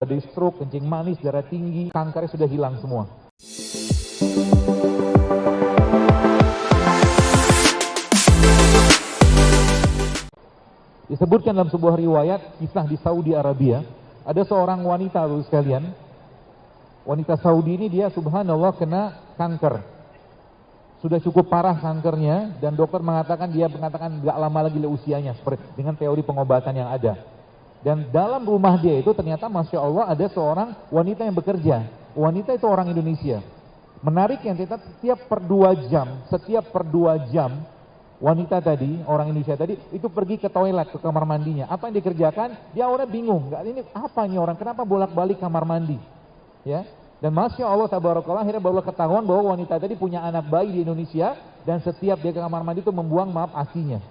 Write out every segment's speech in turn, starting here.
Dari stroke, kencing manis, darah tinggi, kankernya sudah hilang semua. Disebutkan dalam sebuah riwayat kisah di Saudi Arabia, ada seorang wanita, Bapak sekalian. Wanita Saudi ini dia subhanallah kena kanker. Sudah cukup parah kankernya dan dokter mengatakan gak lama lagi usianya dengan teori pengobatan yang ada. Dan dalam rumah dia itu ternyata Masya Allah ada seorang wanita yang bekerja. Wanita itu orang Indonesia. Menariknya setiap per 2 jam wanita tadi, orang Indonesia tadi itu pergi ke toilet, ke kamar mandinya. Apa yang dikerjakan? Dia awalnya bingung, ini apa nih orang, kenapa bolak-balik kamar mandi? Ya. Dan Masya Allah tabarakallah akhirnya baru ketahuan bahwa wanita tadi punya anak bayi di Indonesia dan setiap dia ke kamar mandi itu membuang asinya.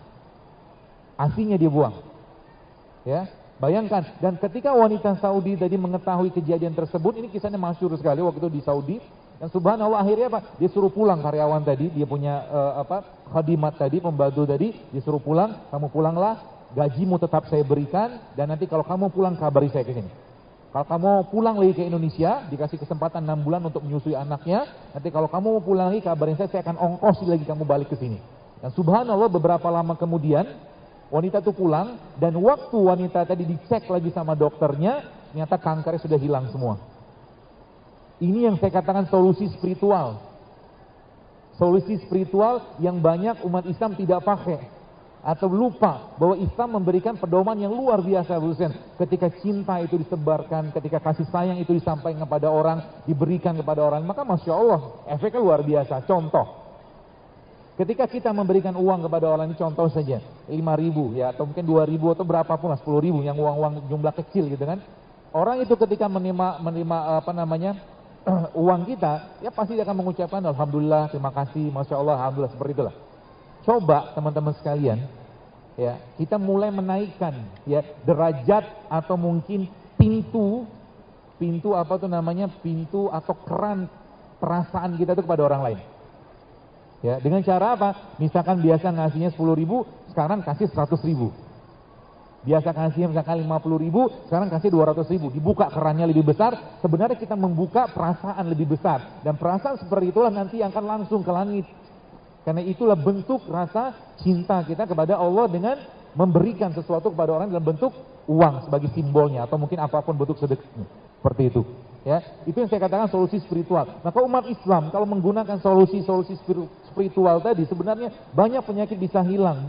Asinya dia buang. Ya. Bayangkan, dan ketika wanita Saudi tadi mengetahui kejadian tersebut, ini kisahnya masyhur sekali waktu itu di Saudi, dan subhanallah akhirnya apa? Dia suruh pulang karyawan tadi, dia punya khadimat tadi, pembantu tadi, disuruh pulang, kamu pulanglah, gajimu tetap saya berikan, dan nanti kalau kamu pulang kabari saya ke sini. Kalau kamu pulang lagi ke Indonesia, dikasih kesempatan 6 bulan untuk menyusui anaknya, nanti kalau kamu pulang lagi kabarin saya akan ongkosi lagi kamu balik ke sini. Dan subhanallah beberapa lama kemudian, wanita itu pulang, dan waktu wanita tadi dicek lagi sama dokternya, ternyata kankernya sudah hilang semua. Ini yang saya katakan solusi spiritual. Solusi spiritual yang banyak umat Islam tidak pakai. Atau lupa bahwa Islam memberikan pedoman yang luar biasa. Ketika cinta itu disebarkan, ketika kasih sayang itu disampaikan kepada orang, diberikan kepada orang, maka Masya Allah, efeknya luar biasa. Contoh. Ketika kita memberikan uang kepada orang ini, contoh saja 5.000 ya, atau mungkin 2.000 atau berapapun lah, 10.000 yang uang-uang jumlah kecil gitu kan. Orang itu ketika menerima uang kita, ya pasti dia akan mengucapkan alhamdulillah, terima kasih, Masya Allah, alhamdulillah, seperti itulah. Coba teman-teman sekalian, ya kita mulai menaikkan ya derajat atau mungkin pintu atau keran perasaan kita itu kepada orang lain. Ya, dengan cara apa? Misalkan biasa ngasihnya 10.000, sekarang kasih 100.000. Biasa kasihnya misalkan 50.000, sekarang kasih 200.000. Dibuka kerannya lebih besar, sebenarnya kita membuka perasaan lebih besar. Dan perasaan seperti itulah nanti akan langsung ke langit. Karena itulah bentuk rasa cinta kita kepada Allah dengan memberikan sesuatu kepada orang dalam bentuk uang sebagai simbolnya. Atau mungkin apapun bentuk sedekahnya. Seperti itu. Ya, itu yang saya katakan solusi spiritual. Maka umat Islam kalau menggunakan solusi spiritual tadi sebenarnya banyak penyakit bisa hilang,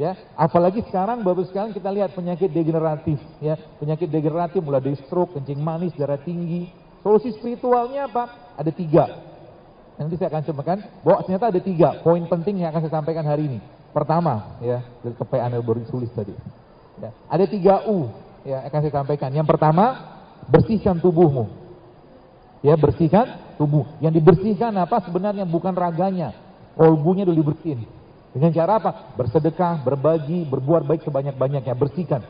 Ya, apalagi sekarang baru sekali kita lihat penyakit degeneratif, ya, penyakit degeneratif mulai dari stroke, kencing manis, darah tinggi. Solusi spiritualnya apa? Ada 3. Nanti saya akan cobakan bahwa ternyata ada 3 poin penting yang akan saya sampaikan hari ini. Pertama, ya, dari KPA baru ditulis tadi. Ya, ada 3 U, ya, akan saya sampaikan. Yang pertama, bersihkan tubuhmu. Ya, bersihkan tubuh. Yang dibersihkan apa? Sebenarnya bukan raganya. Kolbunya dulu dibersihin. Dengan cara apa? Bersedekah, berbagi, berbuat baik sebanyak-banyaknya, bersihkan.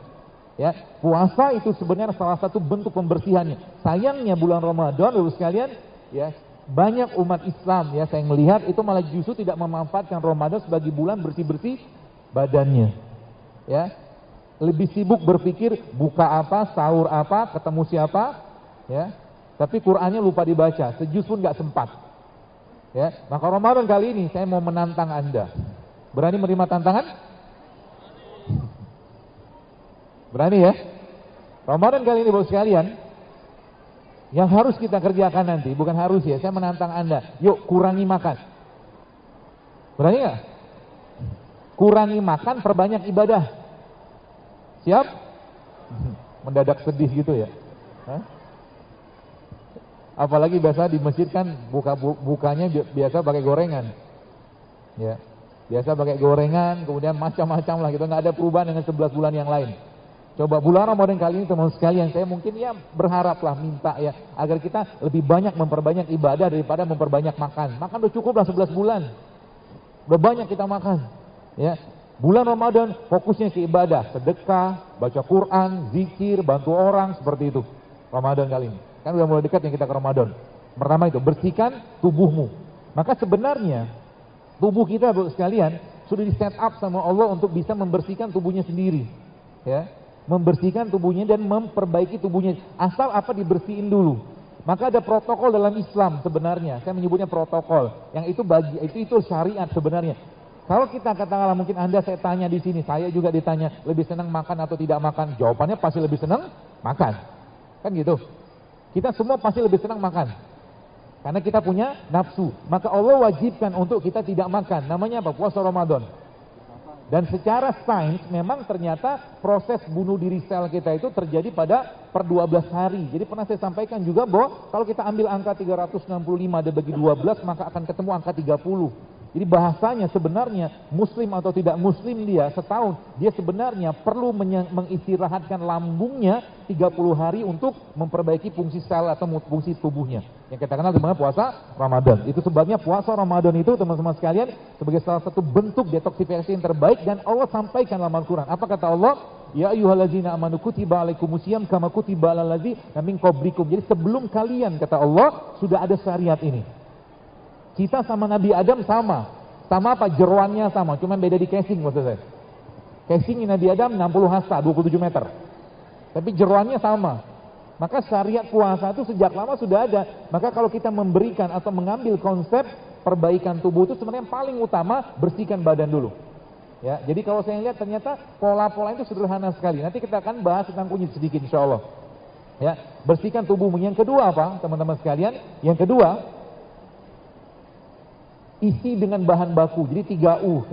Ya, puasa itu sebenarnya salah satu bentuk pembersihannya. Sayangnya bulan Ramadan, Bapak sekalian, ya, banyak umat Islam ya saya melihat itu malah justru tidak memanfaatkan Ramadan sebagai bulan bersih-bersih badannya. Ya. Lebih sibuk berpikir buka apa, sahur apa, ketemu siapa, ya. Tapi Qur'annya lupa dibaca, sejuz pun nggak sempat. Ya, maka Ramadan kali ini saya mau menantang Anda. Berani menerima tantangan? Berani ya? Ramadan kali ini Bapak sekalian, yang harus kita kerjakan nanti, bukan harus ya, saya menantang Anda. Yuk kurangi makan. Berani nggak? Kurangi makan, perbanyak ibadah. Siap? Mendadak sedih gitu ya. Hah? Apalagi biasa di masjid kan bukanya biasa pakai gorengan. Ya. Biasa pakai gorengan, kemudian macam-macam lah gitu, nggak ada perubahan dengan 11 bulan yang lain. Coba bulan Ramadan kali ini teman sekalian, saya mungkin ya berharaplah minta ya agar kita lebih banyak memperbanyak ibadah daripada memperbanyak makan. Makan udah cukup lah 11 bulan. Udah banyak kita makan. Ya. Bulan Ramadan fokusnya ke ibadah, sedekah, baca Quran, zikir, bantu orang, seperti itu. Ramadan kali ini. Kan udah mulai dekat yang kita ke Ramadan. Pertama itu, bersihkan tubuhmu. Maka sebenarnya tubuh kita Bapak sekalian sudah di set up sama Allah untuk bisa membersihkan tubuhnya sendiri. Ya. membersihkan tubuhnya dan memperbaiki tubuhnya. Asal apa dibersihin dulu. Maka ada protokol dalam Islam sebenarnya. Saya menyebutnya protokol. Yang itu syariat sebenarnya. Kalau kita katakanlah mungkin Anda saya tanya di sini, saya juga ditanya lebih senang makan atau tidak makan. Jawabannya pasti lebih senang makan. Kan gitu. Kita semua pasti lebih senang makan. Karena kita punya nafsu. Maka Allah wajibkan untuk kita tidak makan. Namanya apa? Puasa Ramadan. Dan secara sains memang ternyata proses bunuh diri sel kita itu terjadi per 12 hari. Jadi pernah saya sampaikan juga bahwa kalau kita ambil angka 365 dan bagi 12 maka akan ketemu angka 30. Jadi bahasanya sebenarnya muslim atau tidak muslim dia setahun dia sebenarnya perlu mengistirahatkan lambungnya 30 hari untuk memperbaiki fungsi sel atau fungsi tubuhnya. Yang kita kenal dengan puasa Ramadan. Itu sebabnya puasa Ramadan itu teman-teman sekalian sebagai salah satu bentuk detoksifikasi yang terbaik dan Allah sampaikan dalam Al-Quran. Apa kata Allah? Ya ayyuhallazina amanu kutiba alaikumusiyam kama kutiba alal ladzina min qablikum. Jadi sebelum kalian kata Allah sudah ada syariat ini. Kita sama Nabi Adam sama apa? Jeroannya sama, cuma beda di casing maksud saya. Casingnya Nabi Adam 60 hasta, 27 meter. Tapi jeroannya sama. Maka syariat puasa itu sejak lama sudah ada. Maka kalau kita memberikan atau mengambil konsep perbaikan tubuh itu sebenarnya yang paling utama bersihkan badan dulu. Ya, jadi kalau saya lihat ternyata pola-pola itu sederhana sekali. Nanti kita akan bahas tentang kunyit sedikit insya Allah. Ya, bersihkan tubuhmu. Yang kedua apa, teman-teman sekalian? Yang kedua, isi dengan bahan baku. Jadi 3U.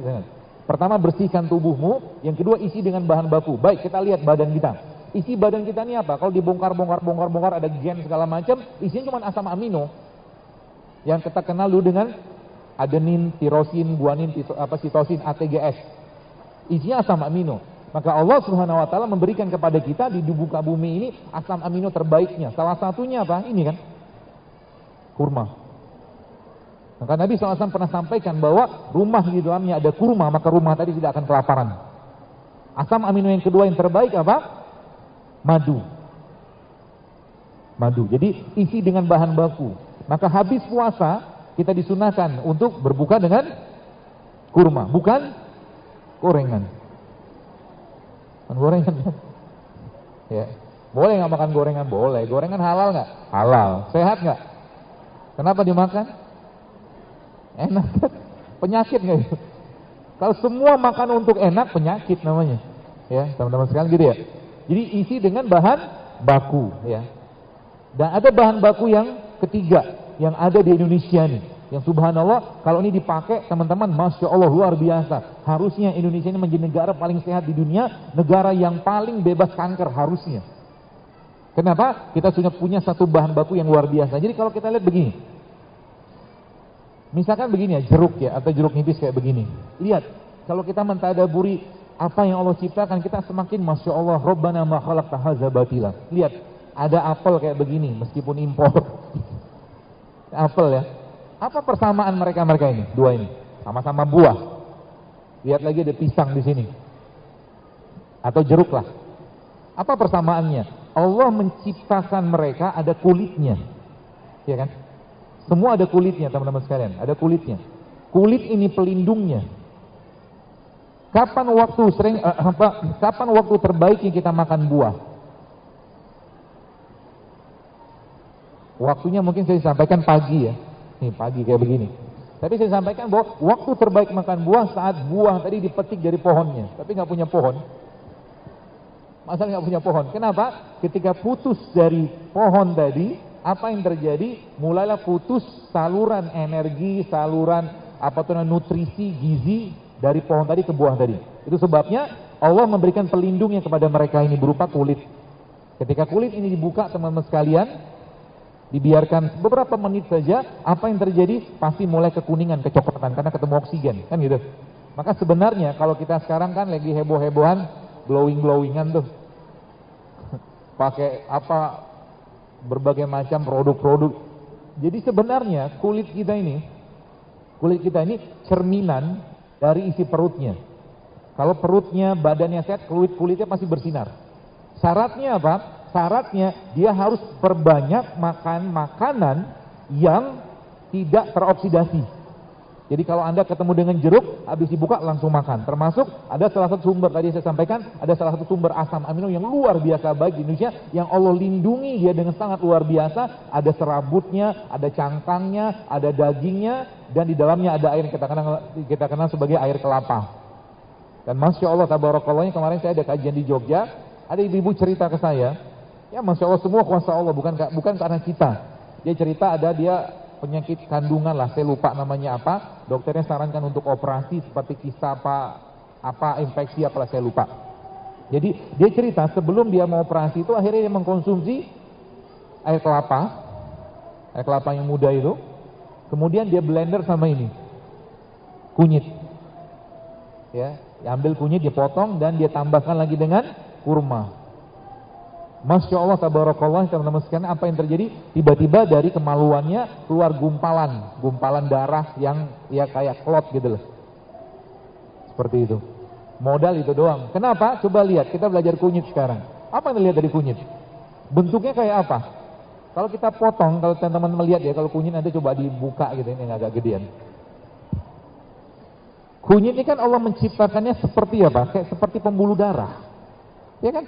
Pertama bersihkan tubuhmu, yang kedua isi dengan bahan baku. Baik, kita lihat badan kita. Isi badan kita ini apa? Kalau dibongkar ada gen segala macam, isinya cuma asam amino. Yang kita kenal dulu dengan adenin, tirosin, guanin, sitosin, ATGS. Isinya asam amino. Maka Allah Subhanahu wa taala memberikan kepada kita di muka bumi ini asam amino terbaiknya. Salah satunya apa? Ini kan. Kurma. Maka Nabi SAW pernah sampaikan bahwa rumah di dalamnya ada kurma, maka rumah tadi tidak akan kelaparan. Asam amino yang kedua yang terbaik apa? Madu. Jadi isi dengan bahan baku. Maka habis puasa kita disunahkan untuk berbuka dengan kurma, bukan gorengan. Gorengan. Ya. Boleh nggak makan gorengan? Boleh. Gorengan halal nggak? Halal. Sehat nggak? Kenapa dimakan? Enak kan? Penyakit nggak itu? Kalau semua makan untuk enak, penyakit namanya. Ya, teman-teman sekalian gitu ya. Jadi isi dengan bahan baku ya. Dan ada bahan baku yang ketiga yang ada di Indonesia nih. Yang subhanallah kalau ini dipakai teman-teman, masya Allah luar biasa. Harusnya Indonesia ini menjadi negara paling sehat di dunia, negara yang paling bebas kanker harusnya. Kenapa? Kita sudah punya satu bahan baku yang luar biasa. Jadi kalau kita lihat begini. Misalkan begini ya, jeruk ya, atau jeruk nipis kayak begini. Lihat, kalau kita mentadaburi apa yang Allah ciptakan, kita semakin masya Allah, Rabbana ma khalaqta hadza batila. Lihat, ada apel kayak begini, meskipun impor. Apel ya. Apa persamaan mereka ini? Dua ini, sama-sama buah. Lihat lagi ada pisang di sini, atau jeruk lah. Apa persamaannya? Allah menciptakan mereka ada kulitnya, ya kan? Semua ada kulitnya teman-teman sekalian, ada kulitnya. Kulit ini pelindungnya. Kapan waktu terbaik yang kita makan buah? Waktunya mungkin saya sampaikan pagi ya. Nih pagi kayak begini. Tapi saya sampaikan bahwa waktu terbaik makan buah saat buah tadi dipetik dari pohonnya, tapi nggak punya pohon. Masa nggak punya pohon? Kenapa? Ketika putus dari pohon tadi, apa yang terjadi? Mulailah putus saluran energi, saluran nutrisi, gizi dari pohon tadi ke buah tadi. Itu sebabnya Allah memberikan pelindungnya kepada mereka ini berupa kulit. Ketika kulit ini dibuka teman-teman sekalian, dibiarkan beberapa menit saja, apa yang terjadi? Pasti mulai kekuningan, kecoklatan karena ketemu oksigen, kan gitu. Maka sebenarnya kalau kita sekarang kan lagi heboh-hebohan, glowing-glowingan tuh. Pakai berbagai macam produk-produk. Jadi sebenarnya kulit kita ini cerminan dari isi perutnya. Kalau perutnya, badannya sehat, kulitnya pasti bersinar. Syaratnya apa? Syaratnya dia harus perbanyak makan makanan yang tidak teroksidasi. Jadi kalau Anda ketemu dengan jeruk, habis dibuka langsung makan. Termasuk ada salah satu sumber, tadi saya sampaikan, ada salah satu sumber asam amino yang luar biasa baik di Indonesia, yang Allah lindungi dia dengan sangat luar biasa. Ada serabutnya, ada cangkangnya, ada dagingnya, dan di dalamnya ada air yang kita kenal sebagai air kelapa. Dan Masya Allah, tabarakallah, kemarin saya ada kajian di Jogja, ada ibu-ibu cerita ke saya, ya Masya Allah semua kuasa Allah, bukan karena kita. Dia cerita ada dia penyakit kandungan lah, saya lupa namanya apa, dokternya sarankan untuk operasi seperti kista apa infeksi apalah saya lupa. Jadi dia cerita sebelum dia mau operasi itu akhirnya dia mengkonsumsi air kelapa yang muda itu, kemudian dia blender sama ini kunyit, ya, ambil kunyit dipotong dan dia tambahkan lagi dengan kurma. Masya Allah, tabarakallah, teman-teman sekalian, apa yang terjadi? Tiba-tiba dari kemaluannya keluar gumpalan darah yang ya kayak klot gitu loh. Seperti itu. Modal itu doang. Kenapa? Coba lihat, kita belajar kunyit sekarang. Apa yang dilihat dari kunyit? Bentuknya kayak apa? Kalau kita potong, kalau teman-teman melihat ya, kalau kunyit nanti coba dibuka gitu, ini yang agak gedean. Kunyit ini kan Allah menciptakannya seperti apa? Kayak seperti pembuluh darah. Ya kan?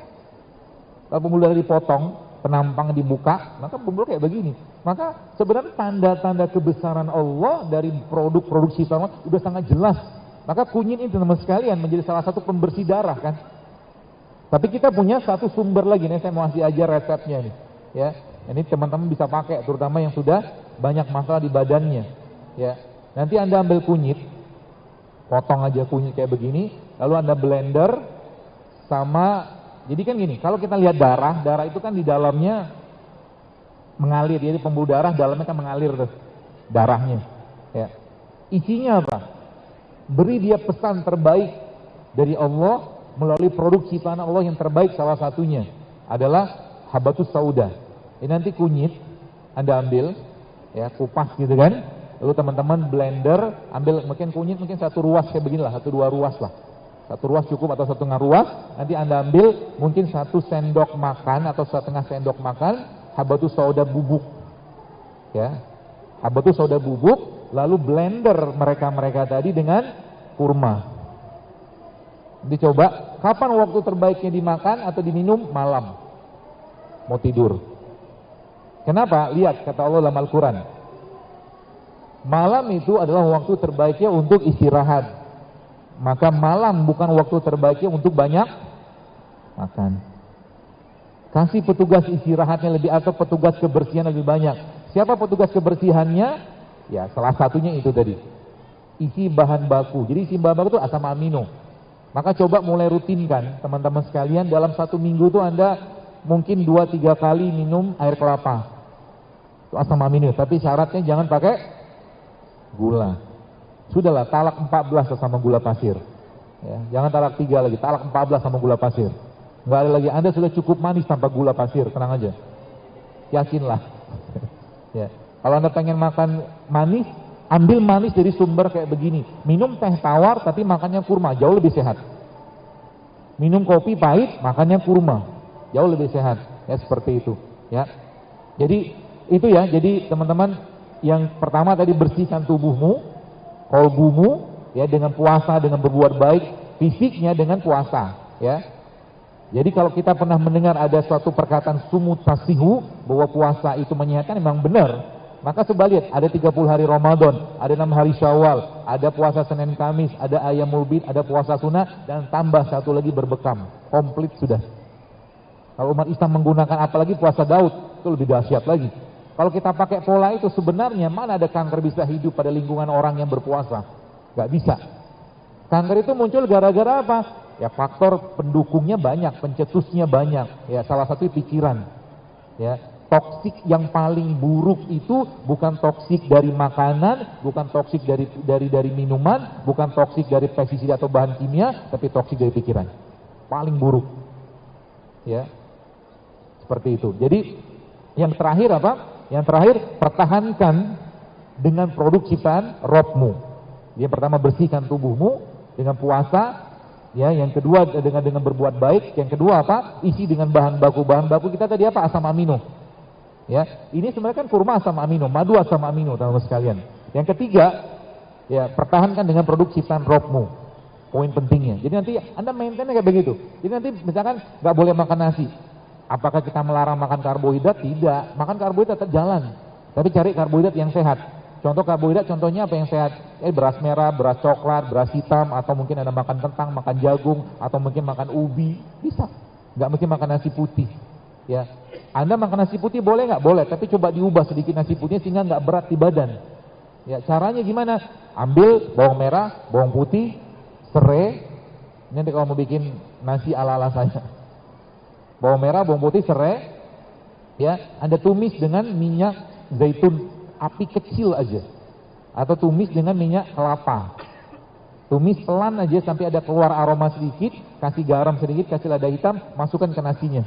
Kalau pembuluh darah dipotong, penampang dibuka, maka pembuluh kayak begini. Maka sebenarnya tanda-tanda kebesaran Allah dari produk-produk ciptaan Allah sudah sangat jelas. Maka kunyit ini teman-teman sekalian menjadi salah satu pembersih darah kan. Tapi kita punya satu sumber lagi nih, saya mau kasih aja resepnya nih. Ya, ini teman-teman bisa pakai, terutama yang sudah banyak masalah di badannya. Ya, nanti Anda ambil kunyit, potong aja kunyit kayak begini, lalu Anda blender sama. Jadi kan gini, kalau kita lihat darah itu kan di dalamnya mengalir, jadi pembuluh darah dalamnya kan mengalir tuh, darahnya. Ya. Isinya apa? Beri dia pesan terbaik dari Allah melalui produk ciptaan Allah yang terbaik, salah satunya adalah habatus sauda. Ini nanti kunyit Anda ambil, ya kupas gitu kan, lalu teman-teman blender, ambil mungkin kunyit mungkin 1 ruas kayak beginilah, 1-2 ruas lah. 1 ruas cukup atau 1,5 ruas, nanti Anda ambil mungkin 1 sendok makan atau 1/2 sendok makan habatus sauda bubuk. Ya. Habatus sauda bubuk, lalu blender mereka tadi dengan kurma. Dicoba, kapan waktu terbaiknya dimakan atau diminum? Malam. Mau tidur. Kenapa? Lihat kata Allah dalam Al-Qur'an. Malam itu adalah waktu terbaiknya untuk istirahat. Maka malam bukan waktu terbaiknya untuk banyak makan. Kasih petugas istirahatnya lebih atau petugas kebersihan lebih banyak. Siapa petugas kebersihannya? Ya salah satunya itu tadi. Isi bahan baku. Jadi isi bahan baku itu asam amino. Maka coba mulai rutinkan teman-teman sekalian, dalam 1 minggu itu Anda mungkin 2-3 kali minum air kelapa. Itu asam amino. Tapi syaratnya jangan pakai gula. Sudahlah, talak 14 sama gula pasir. Ya, jangan talak 3 lagi, talak 14 sama gula pasir. Enggak ada lagi, Anda sudah cukup manis tanpa gula pasir, tenang aja. Yakinlah. Ya. Kalau Anda pengen makan manis, ambil manis dari sumber kayak begini. Minum teh tawar tapi makannya kurma, jauh lebih sehat. Minum kopi pahit, makannya kurma, jauh lebih sehat. Ya seperti itu. Ya. Jadi itu ya. Jadi teman-teman, yang pertama tadi bersihkan tubuhmu, kolbumu, ya dengan puasa, dengan berbuat baik, fisiknya dengan puasa, ya. Jadi kalau kita pernah mendengar ada suatu perkataan sumut tasihu, bahwa puasa itu menyehatkan, memang benar. Maka coba lihat, ada 30 hari Ramadan, ada 6 hari Syawal, ada puasa Senin Kamis, ada Ayyamul Bid, ada puasa sunnah, dan tambah 1 lagi berbekam, komplit sudah. Kalau umat Islam menggunakan apalagi puasa Daud, itu lebih dahsyat lagi. Kalau kita pakai pola itu, sebenarnya mana ada kanker bisa hidup pada lingkungan orang yang berpuasa? Gak bisa. Kanker itu muncul gara-gara apa? Ya faktor pendukungnya banyak, pencetusnya banyak. Ya salah satu pikiran. Ya, toksik yang paling buruk itu bukan toksik dari makanan, bukan toksik dari minuman, bukan toksik dari pestisida atau bahan kimia, tapi toksik dari pikiran. Paling buruk. Ya. Seperti itu. Jadi yang terakhir apa? Yang terakhir, pertahankan dengan produk ciptaan Robmu. Yang pertama, bersihkan tubuhmu dengan puasa. Ya, yang kedua dengan berbuat baik. Yang kedua apa? Isi dengan bahan baku. Bahan baku kita tadi apa? Asam amino. Ya, ini sebenarnya kan kurma asam amino, madu asam amino, teman-teman sekalian. Yang ketiga, Ya, pertahankan dengan produk ciptaan Robmu. Poin pentingnya. Jadi nanti Anda maintain kayak begitu. Jadi nanti misalkan nggak boleh makan nasi. Apakah kita melarang makan karbohidrat? Tidak. Makan karbohidrat tetap jalan. Tapi cari karbohidrat yang sehat. Contoh karbohidrat, contohnya apa yang sehat? Beras merah, beras coklat, beras hitam, atau mungkin Anda makan kentang, makan jagung, atau mungkin makan ubi. Bisa. Nggak mesti makan nasi putih. Ya, Anda makan nasi putih boleh nggak? Boleh. Tapi coba diubah sedikit nasi putihnya sehingga nggak berat di badan. Ya, caranya gimana? Ambil bawang merah, bawang putih, serai. Nanti kalau mau bikin nasi ala-ala saya. Bawang merah, bawang putih, serai. Ya, Anda tumis dengan minyak zaitun api kecil aja. Atau tumis dengan minyak kelapa. Tumis pelan aja sampai ada keluar aroma sedikit, kasih garam sedikit, kasih lada hitam, masukkan ke nasinya.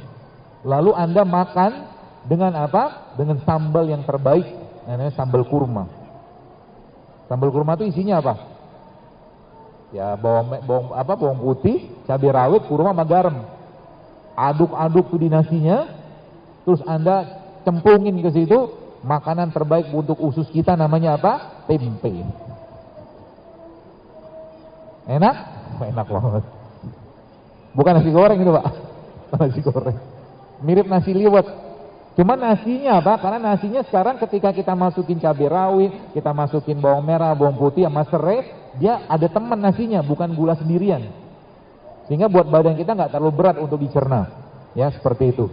Lalu Anda makan dengan apa? Dengan sambal yang terbaik, namanya sambal kurma. Sambal kurma itu isinya apa? Ya bawang putih, cabai rawit, kurma sama garam. Aduk-aduk tuh di nasinya, terus Anda cempungin ke situ, makanan terbaik untuk usus kita namanya apa? Tempe. Enak? Enak banget. Bukan nasi goreng itu, Pak. Nasi goreng. Mirip nasi liwet. Cuma nasinya apa? Karena nasinya sekarang ketika kita masukin cabai rawit, kita masukin bawang merah, bawang putih sama serai, dia ada teman nasinya, bukan gula sendirian. Sehingga buat badan kita nggak terlalu berat untuk dicerna. Ya, seperti itu.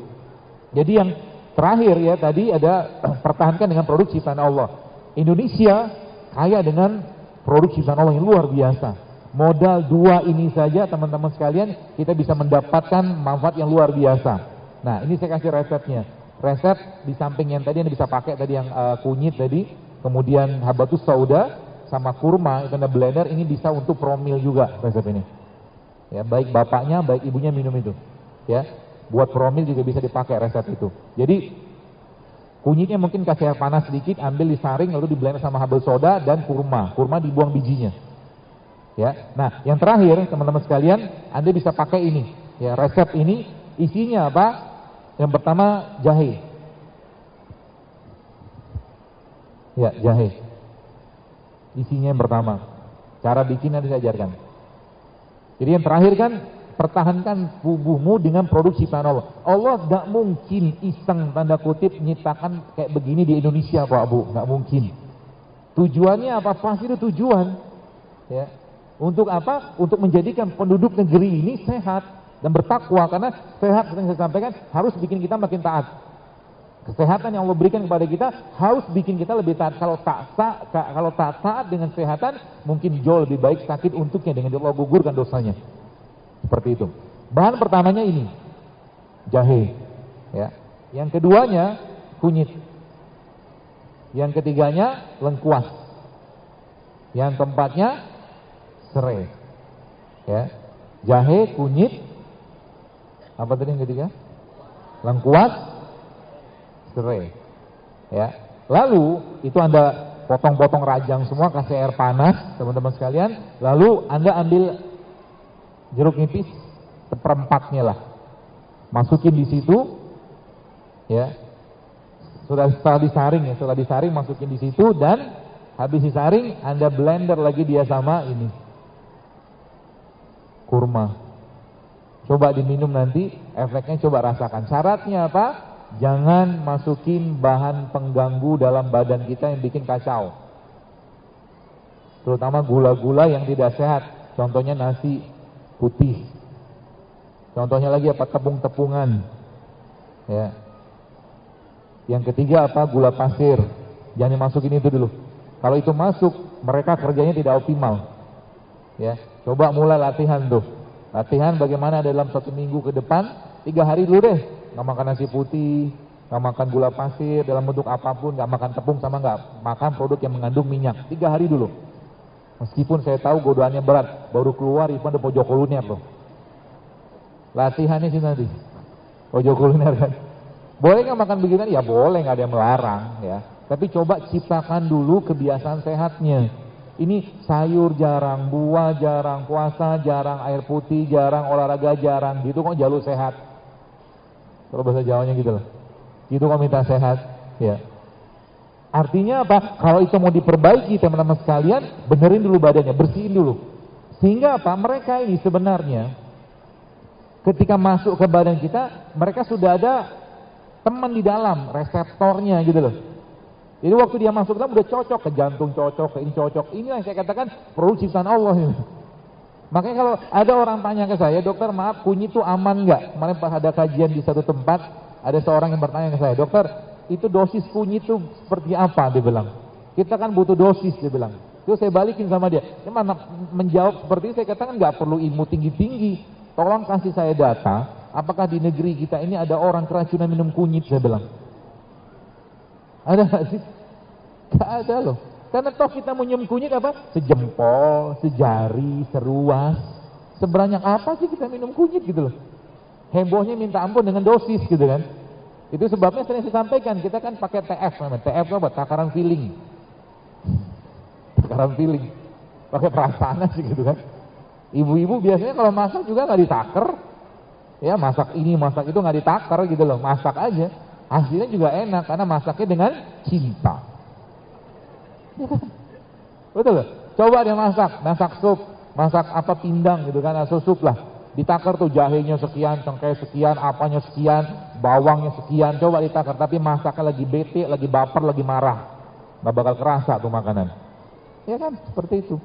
Jadi yang terakhir ya tadi ada pertahankan dengan produk ciptaan Allah. Indonesia kaya dengan produk ciptaan Allah yang luar biasa. Modal dua ini saja teman-teman sekalian kita bisa mendapatkan manfaat yang luar biasa. Nah, ini saya kasih resepnya. Resep di samping yang tadi Anda bisa pakai tadi yang kunyit tadi, kemudian habatus sauda sama kurma itu Anda blender, ini bisa untuk promil juga resep ini. Ya, baik bapaknya, baik ibunya minum itu. Ya, buat promil juga bisa dipakai resep itu. Jadi kunyitnya mungkin kasih air panas sedikit, ambil disaring lalu di blender sama habatus sauda dan kurma. Kurma dibuang bijinya. Ya. Nah, yang terakhir teman-teman sekalian, Anda bisa pakai ini. Ya, resep ini isinya apa? Yang pertama jahe. Ya, jahe. Isinya yang pertama. Cara bikin nanti saya ajarkan. Jadi yang terakhir kan pertahankan tubuhmu dengan produk ciptaan Allah. Allah gak mungkin iseng tanda kutip menciptakan kayak begini di Indonesia, Pak Bu. Gak mungkin. Tujuannya apa? Pasti itu tujuan. Ya. Untuk apa? Untuk menjadikan penduduk negeri ini sehat dan bertakwa, karena sehat yang saya sampaikan harus bikin kita makin taat. Kesehatan yang Allah berikan kepada kita harus bikin kita lebih taat. Kalau tak taat dengan kesehatan, mungkin jauh lebih baik sakit untuknya dengan Allah gugurkan dosanya. Seperti itu. Bahan pertamanya ini jahe. Ya. Yang keduanya kunyit. Yang ketiganya lengkuas. Yang keempatnya serai. Ya. Jahe, kunyit. Apa tadi yang ketiga? Lengkuas, serai. Ya. Lalu itu Anda potong-potong rajang semua, kasih air panas, teman-teman sekalian. Lalu Anda ambil jeruk nipis seperempatnya lah, masukin di situ. Ya. Setelah disaring masukin di situ, dan habis disaring Anda blender lagi dia sama ini kurma. Coba diminum nanti, efeknya coba rasakan. Syaratnya apa? Jangan masukin bahan pengganggu dalam badan kita yang bikin kacau. Terutama gula-gula yang tidak sehat. Contohnya nasi putih. Contohnya lagi apa? Tepung-tepungan. Ya. Yang ketiga apa? Gula pasir. Jangan dimasukin itu dulu. Kalau itu masuk, mereka kerjanya tidak optimal. Ya. Coba mulai latihan tuh. Latihan bagaimana dalam 1 minggu ke depan, 3 hari dulu deh, nggak makan nasi putih, nggak makan gula pasir dalam bentuk apapun, nggak makan tepung sama nggak makan produk yang mengandung minyak. 3 hari dulu. Meskipun saya tahu godaannya berat, baru keluar Ivan di pojok kuliner loh. Latihannya sih nanti, pojok kuliner kan. Boleh nggak makan begitu? Ya boleh, nggak ada yang melarang ya. Tapi coba ciptakan dulu kebiasaan sehatnya. Ini sayur jarang, buah jarang, puasa jarang, air putih jarang, olahraga jarang, gitu kok jalur sehat. Kalau bahasa Jawanya gitu loh. Gitu kok minta sehat, ya. Artinya apa? Kalau itu mau diperbaiki teman-teman sekalian, benerin dulu badannya, bersihin dulu. Sehingga apa? Mereka ini sebenarnya ketika masuk ke badan kita, mereka sudah ada teman di dalam, reseptornya gitu loh. Jadi waktu dia masuk ke dalam udah cocok, ke jantung cocok, ke ini cocok. Ini yang saya katakan produk ciptaan Allah ini. Makanya kalau ada orang tanya ke saya, dokter maaf kunyit itu aman nggak? Kemarin pas ada kajian di satu tempat, ada seorang yang bertanya ke saya, dokter itu dosis kunyit itu seperti apa? Dia bilang, kita kan butuh dosis, dia bilang. Terus saya balikin sama dia, mana menjawab seperti itu, saya katakan nggak perlu ilmu tinggi-tinggi. Tolong kasih saya data, apakah di negeri kita ini ada orang keracunan minum kunyit, saya bilang. Ada nggak sih? Nggak ada loh. Karena toh kita minum kunyit apa? Sejempol, sejari, seruas. Sebanyak apa sih kita minum kunyit gitu loh. Hebohnya minta ampun dengan dosis gitu kan. Itu sebabnya sering saya sampaikan, kita kan pakai TF namanya. TF itu apa? Takaran feeling. Takaran feeling. Pakai perasaan sih gitu kan. Ibu-ibu biasanya kalau masak juga nggak ditaker. Ya masak ini, masak itu nggak ditaker gitu loh. Masak aja. Hasilnya juga enak karena masaknya dengan cinta. Betul loh. Coba dia masak sup, masak apa pindang gitu kan, atau sup lah. Ditakar tuh jahenya sekian, cengkeh sekian, apanya sekian, bawangnya sekian, coba ditakar. Tapi masaknya lagi bete, lagi baper, lagi marah, nggak bakal kerasa tuh makanan. Ya kan, seperti itu.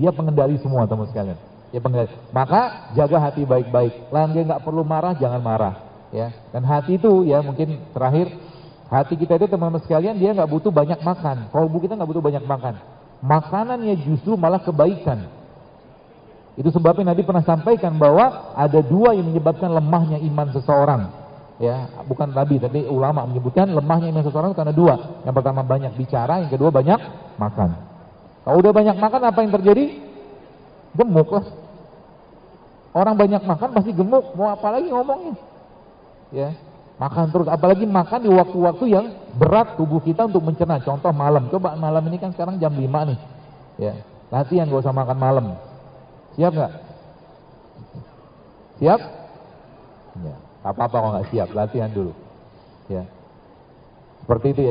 Dia pengendali semua teman sekalian. Dia pengendali. Maka jaga hati baik-baik. Lagi nggak perlu marah, jangan marah. Ya. Dan hati itu ya mungkin terakhir, hati kita itu teman-teman sekalian dia nggak butuh banyak makan. Kalbu kita nggak butuh banyak makan. Makanannya justru malah kebaikan. Itu sebabnya Nabi pernah sampaikan bahwa ada dua yang menyebabkan lemahnya iman seseorang. Ya, bukan Nabi, tapi ulama menyebutkan lemahnya iman seseorang karena dua. Yang pertama banyak bicara, yang kedua banyak makan. Kalau udah banyak makan apa yang terjadi? Gemuk lah. Orang banyak makan pasti gemuk, mau apa lagi ngomongnya? Ya, makan terus, apalagi makan di waktu-waktu yang berat tubuh kita untuk mencerna. Contoh malam, coba malam ini kan sekarang jam 5 nih. Ya, latihan gak usah makan malam. Siap nggak? Siap? Ya, apa-apa kalau nggak siap, latihan dulu. Ya, seperti itu ya.